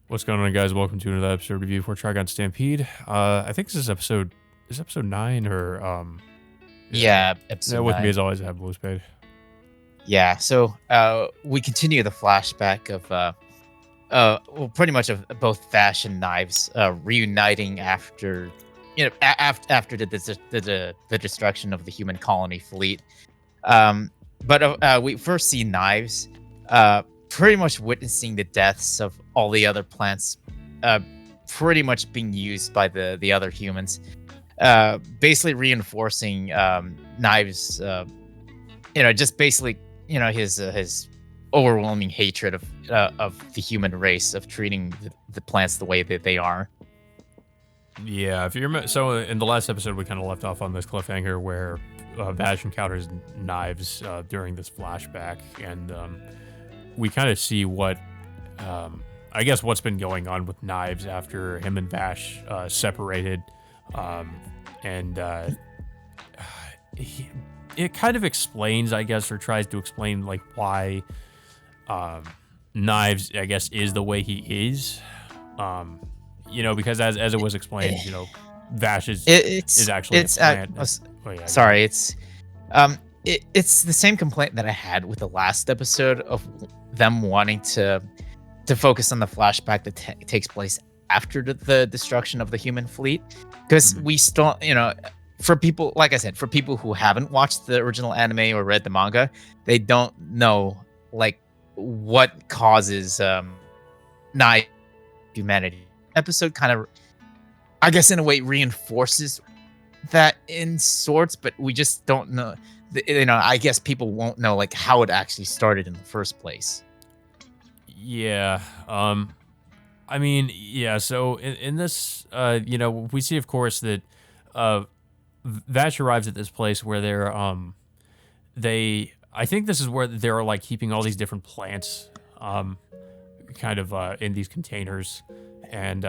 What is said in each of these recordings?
What's going on, guys? Welcome to another episode review for Trigun Stampede. I think this is episode 9 or yeah. Yeah, episode With me 9. as always, I have Blue Spade. Yeah, so we continue the flashback of well, pretty much of both Vash and Knives reuniting after after the destruction of the human colony fleet. But we first see Knives pretty much witnessing the deaths of all the other plants, pretty much being used by the other humans, basically reinforcing Knives, just basically his overwhelming hatred of the human race, of treating the plants the way that they are. Yeah, if you remember, so in the last episode we kind of left off on this cliffhanger where Vash encounters Knives during this flashback, and we kind of see what I guess what's been going on with Knives after him and Vash separated, and it kind of explains, I guess, or tries to explain like why Knives, I guess, is the way he is. Because as it was explained, Vash is actually a plant. Sorry, it's the same complaint that I had with the last episode of them wanting to focus on the flashback that takes place after the destruction of the human fleet, because we still, for people, like I said, for people who haven't watched the original anime or read the manga, they don't know like what causes Knives humanity. Episode kind of, I guess, in a way reinforces that in sorts, but we just don't know. I guess people won't know like how it actually started in the first place. Yeah. I mean, yeah. So in this, we see, of course, that Vash arrives at this place where I think this is where they're like keeping all these different plants, kind of in these containers, and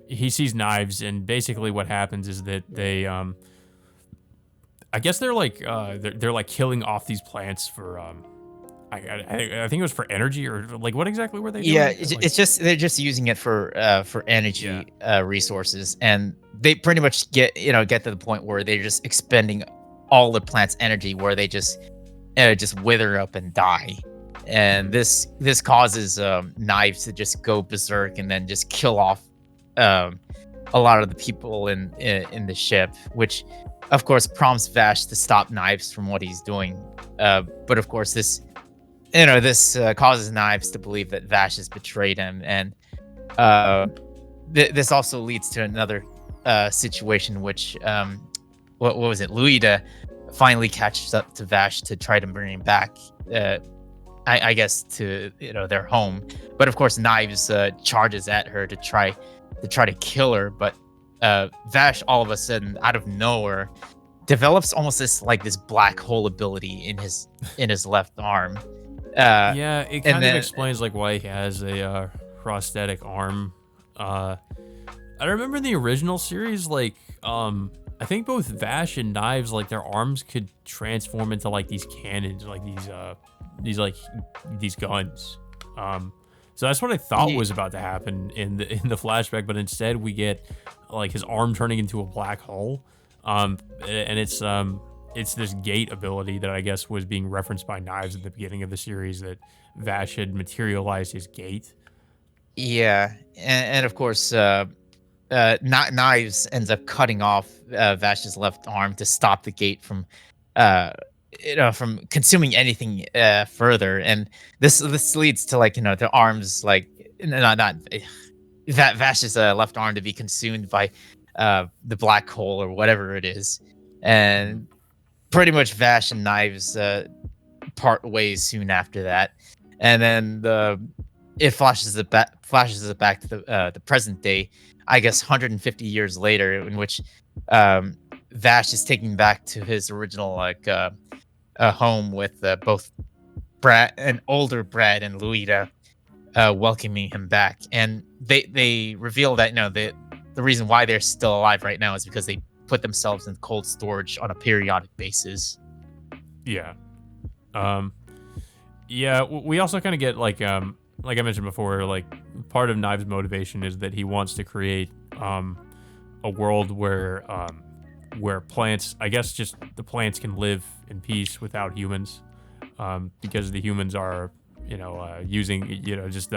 he sees Knives, and basically what happens is that they, I guess they're like they're like killing off these plants for I think it was for energy, or like what exactly were they doing? Yeah, it's just they're just using it for energy resources, and they pretty much get to the point where they're just expending all the plant's energy, where they just wither up and die. And this causes Knives to just go berserk and then just kill off a lot of the people in the ship, which of course prompts Vash to stop Knives from what he's doing. But of course this causes Knives to believe that Vash has betrayed him, and this also leads to another situation, which what was it? Luida finally catches up to Vash to try to bring him back. I guess to their home, but of course Knives charges at her to try to kill her. But Vash all of a sudden, out of nowhere, develops almost this black hole ability in his left arm. Yeah, it kind of explains like why he has a prosthetic arm. I remember in the original series, like I think both Vash and Knives, like their arms could transform into like these cannons, like these guns. So that's what I thought was about to happen in the flashback, but instead we get like his arm turning into a black hole. And it's this gate ability that I guess was being referenced by Knives at the beginning of the series, that Vash had materialized his gate. Yeah, and of course, Knives ends up cutting off Vash's left arm to stop the gate from from consuming anything further. And this leads to the arms, like not that Vash's left arm to be consumed by the black hole or whatever it is, and pretty much Vash and Knives part ways soon after that. And then it flashes it back to the present day, I guess 150 years later, in which Vash is taken back to his original home with both older Brad and Luida welcoming him back. And they reveal that the reason why they're still alive right now is because they put themselves in cold storage on a periodic basis. Yeah. Yeah, we also kind of get like like I mentioned before, like part of Knives' motivation is that he wants to create a world where plants, I guess, just the plants can live in peace without humans, because the humans are, using, just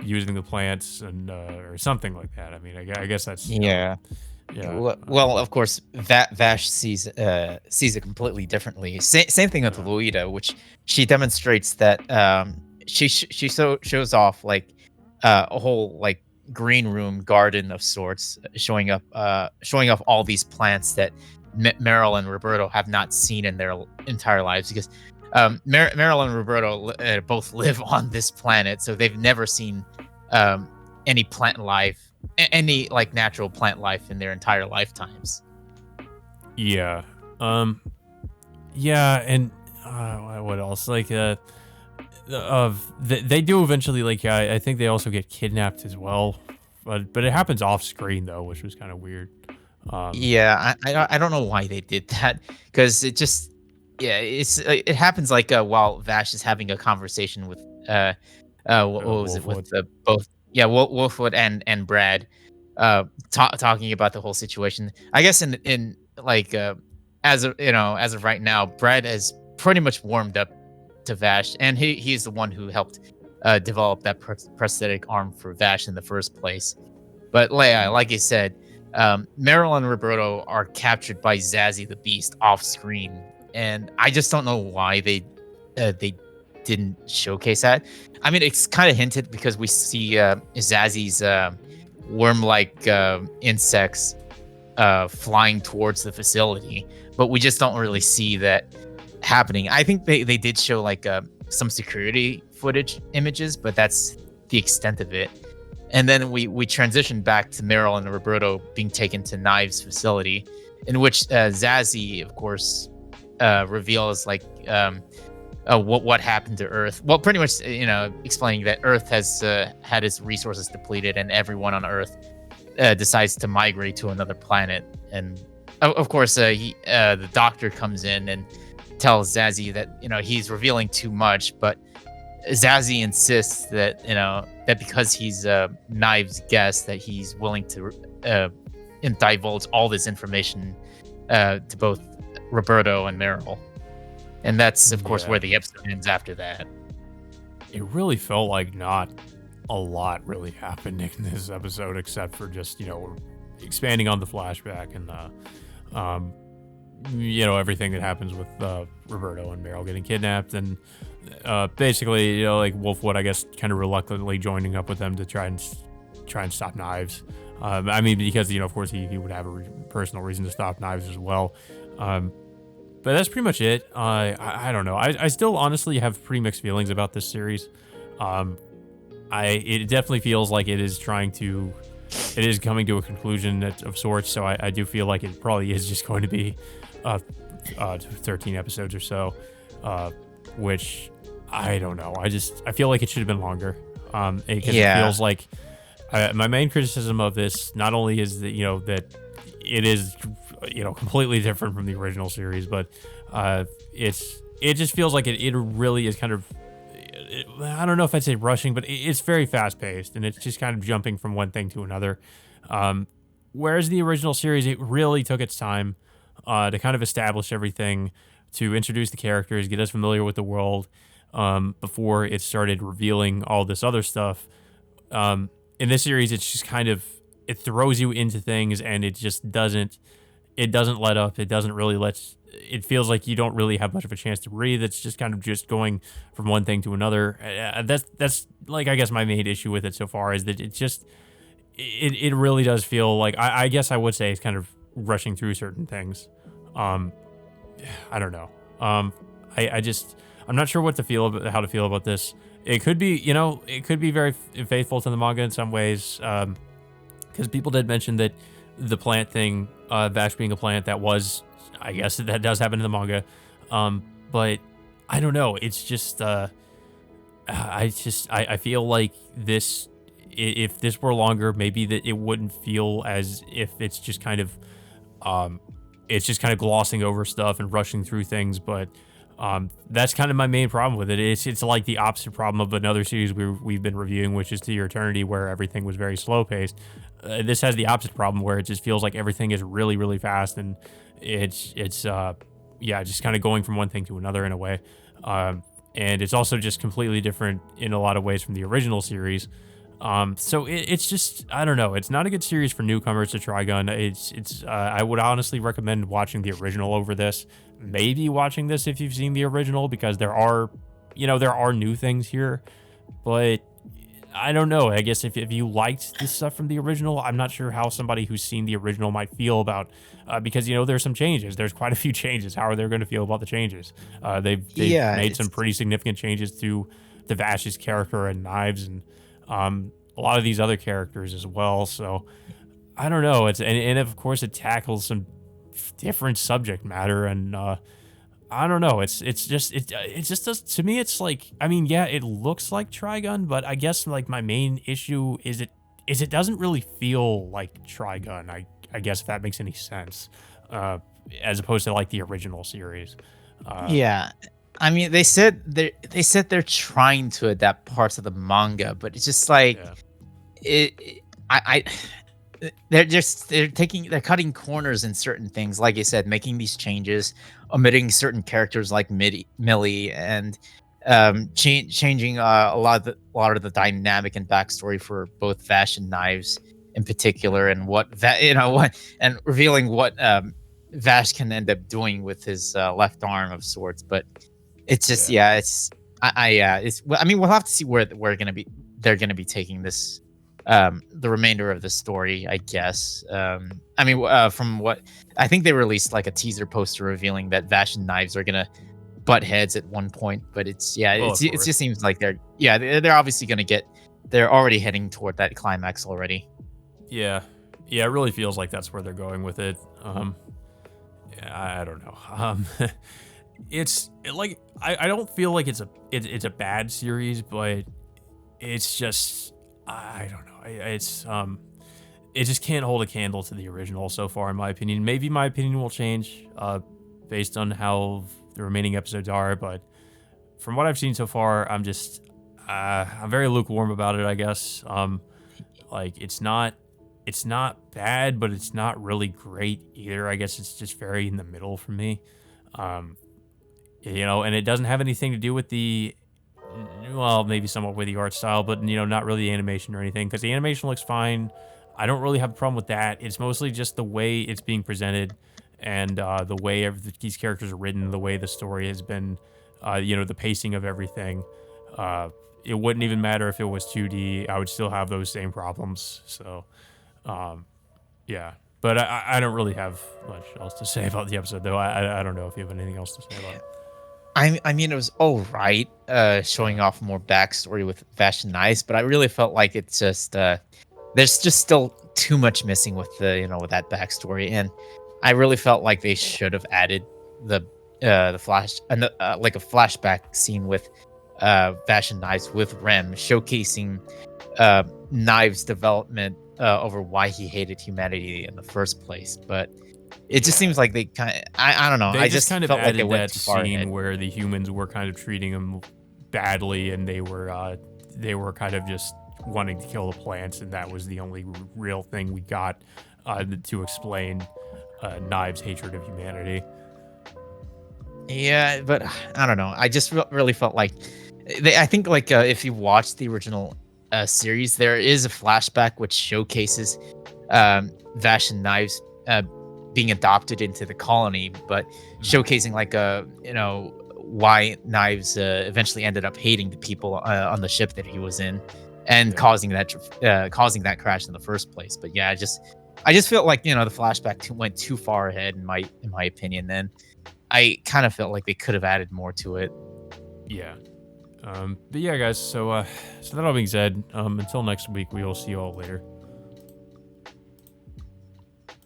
using the plants and or something like that. I mean, I guess that's Yeah. yeah. Well, of course, Vash sees it completely differently. Same thing with Uh, Luida, which she demonstrates that she shows off like a whole like green room garden of sorts, showing off all these plants that Meryl and Roberto have not seen in their entire lives because Meryl and Roberto both live on this planet, so they've never seen um, any plant life any like natural plant life in their entire lifetimes. yeah. Um. Yeah, and what else? Like they do eventually, like, yeah, I think they also get kidnapped as well, but it happens off screen though, which was kind of weird. Um. Yeah, I don't know why they did that because it just yeah it happens like while Vash is having a conversation with what was it with Wolfwood. the both Wolfwood and Brad talking about the whole situation. I guess in like as of as of right now, Brad has pretty much warmed up to Vash, and he's the one who helped develop that prosthetic arm for Vash in the first place. But Leia, like you said, Meryl and Roberto are captured by Zazzy the Beast off screen, and I just don't know why they didn't showcase that. I mean, it's kind of hinted because we see Zazzy's worm-like insects flying towards the facility, but we just don't really see that happening. I think they did show like some security footage images, but that's the extent of it. And then we transition back to Meryl and Roberto being taken to Knives' facility, in which Zazzy, of course, reveals like what happened to Earth. Well, pretty much, explaining that Earth has had its resources depleted, and everyone on Earth decides to migrate to another planet. And of course, the doctor comes in and tells Zazzy that he's revealing too much, but Zazzy insists that that because he's Knives' guest, that he's willing to divulge all this information to both Roberto and Meryl. And that's, of course, Yeah. where the episode ends after that. It really felt like not a lot really happened in this episode, except for just expanding on the flashback and everything that happens with Roberto and Meryl getting kidnapped, and basically like Wolfwood, I guess, kind of reluctantly joining up with them to try and stop Knives. I mean, because of course he would have a personal reason to stop Knives as well. But that's pretty much it. I don't know. I still honestly have pretty mixed feelings about this series. It definitely feels like it is coming to a conclusion of sorts. So I do feel like it probably is just going to be 13 episodes or so, which I don't know. I feel like it should have been longer. Because it feels like my main criticism of this not only is that that it is completely different from the original series, but it just feels like it really is kind of, I don't know if I'd say rushing, but it's very fast paced, and it's just kind of jumping from one thing to another. Whereas the original series, it really took its time to kind of establish everything, to introduce the characters, get us familiar with the world, before it started revealing all this other stuff. In this series, it's just kind of, it throws you into things, and it just doesn't let up. It doesn't really it feels like you don't really have much of a chance to breathe. It's just kind of just going from one thing to another. That's like, I guess my main issue with it so far is that it really does feel like, I guess I would say it's kind of rushing through certain things. I don't know. I'm not sure how to feel about this. It could be, it could be very faithful to the manga in some ways. Because people did mention that the plant thing, Vash being a plant, that was, I guess that does happen in the manga. But I don't know. It's just, I feel like this, if this were longer, maybe that it wouldn't feel as if it's just kind of glossing over stuff and rushing through things. But That's kind of my main problem with it. It's like the opposite problem of another series we've been reviewing, which is To Your Eternity, where everything was very slow paced. This has the opposite problem where it just feels like everything is really really fast, and it's yeah, just kind of going from one thing to another in a way. And it's also just completely different in a lot of ways from the original series. So it's just I don't know. It's not a good series for newcomers to Trigun. It's I would honestly recommend watching the original over this. Maybe watching this if you've seen the original because there are, there are new things here, but I don't know. I guess if you liked the stuff from the original, I'm not sure how somebody who's seen the original might feel about because there's some changes. There's quite a few changes. How are they going to feel about the changes? They've Yeah, made it's some pretty significant changes to the Vash's character and Knives and a lot of these other characters as well. So I don't know. And of course it tackles some different subject matter and I don't know. It's just to me. It's like I mean, yeah, it looks like Trigun, but I guess like my main issue is it doesn't really feel like Trigun. I guess if that makes any sense, uh, as opposed to like the original series. Uh, yeah. I mean, they said they're trying to adapt parts of the manga, but it's just like yeah, I they're cutting corners in certain things, like I said, making these changes, omitting certain characters like Millie, and changing a lot of the dynamic and backstory for both Vash and Knives in particular, and what and revealing what Vash can end up doing with his left arm of sorts. But it's just yeah, yeah, it's well, I mean, we'll have to see where they're gonna be taking this the remainder of the story, I guess. I mean, from what I think they released like a teaser poster revealing that Vash and Knives are gonna butt heads at one point, but well, of it just course, seems like they're obviously gonna they're already heading toward that climax already. yeah, yeah. It really feels like that's where they're going with it. Yeah, I don't know. Like I don't feel like it's a bad series, but it's just I don't know. It just can't hold a candle to the original so far, in my opinion. Maybe my opinion will change based on how the remaining episodes are, but from what I've seen so far, I'm very lukewarm about it. I guess like it's not bad, but it's not really great either. I guess it's just very in the middle for me. Um, and it doesn't have anything to do with well, maybe somewhat with the art style, but not really the animation or anything because the animation looks fine. I don't really have a problem with that. It's mostly just the way it's being presented and the way these characters are written, the way the story has been, the pacing of everything. It wouldn't even matter if it was 2D. I would still have those same problems. So, um, yeah. But I don't really have much else to say about the episode, though. I don't know if you have anything else to say about it. I mean, it was all right, showing Yeah. off more backstory with Vash and Knives, but I really felt like it's just there's just still too much missing with with that backstory, and I really felt like they should have added the like a flashback scene with Vash and Knives with Rem, showcasing Knives' development over why he hated humanity in the first place. But it just Yeah. seems like they kind of I don't know. They I just just kind of felt like they added went that too far scene ahead. where the humans were kind of treating him badly, and they were kind of just wanting to kill the plants, and that was the only real thing we got to explain Knives' hatred of humanity. Yeah, but I don't know. I just really felt like I think like if you watch the original series, there is a flashback which showcases Vash and Knives being adopted into the colony, but Mhm. showcasing like why Knives eventually ended up hating the people on the ship that he was in, and Yeah. causing that crash in the first place. But yeah, I just felt like the flashback went too far ahead in my opinion. Then I kind of felt like they could have added more to it. Yeah. But yeah, guys. So that all being said, until next week, we will see you all later.